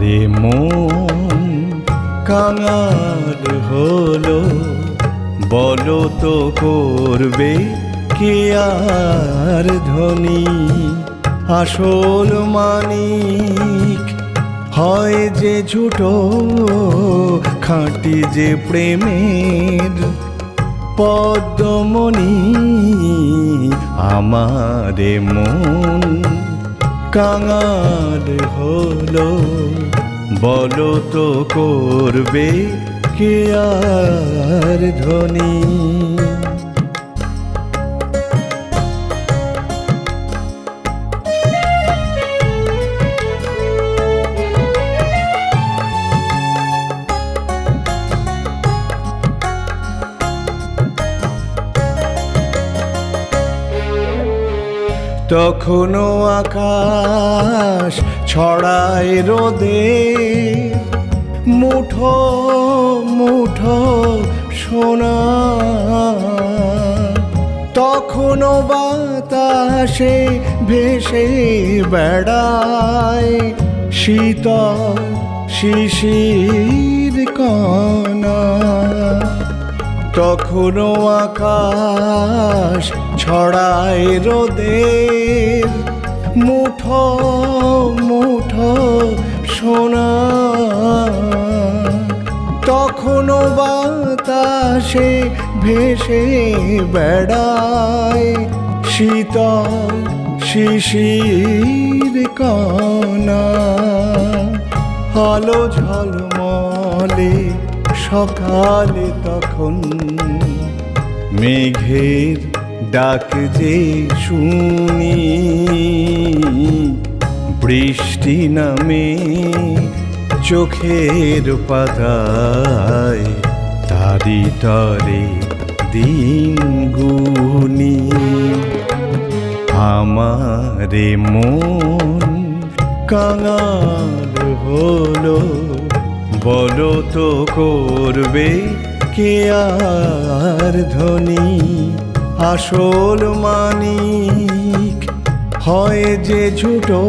আমারে মন কাঙাল হলো, বলো তো করবে কে আর ধনী? আসল মানিক হয় যে ঝুটো, খাঁটি যে প্রেমের পদ্মমণি। আমারে মন কাঙাল হলো, বলো তো করবে কে আর ধনী? তখনও আকাশ ছড়ায় রোদে, মুঠো মুঠো সোনা। তখনও বাতাসে ভেসে বেড়ায় শীতল শিশির কণা। তখনও আকাশ ছড়ায় রোদের মুঠো মুঠো সোনা। তখনও বাতাসে ভেসে বেড়ায় শীতল শিশির কণা। আলো ঝলমলে সকালে তখন মেঘের ডাক যে শুনি, বৃষ্টি নামে চোখের পাতায়, তারি তরে দিন গুনি। আমারে মন কাঙাল হলো, বলো তো করবে কে আর ধনী? আসল মানিক হয় যে ঝুটো,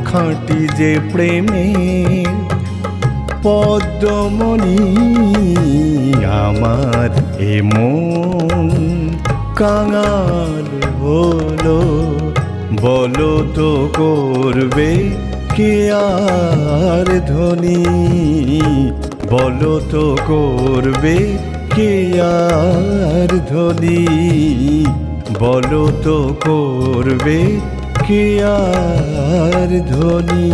খাঁটি যে প্রেমের পদ্মমণি। আমার এ মন কাঙাল হলো, বলো তো করবে কে আর ধনী? বলো তো করবে কে আর ধনী? বলো তো করবে কে আর ধনী?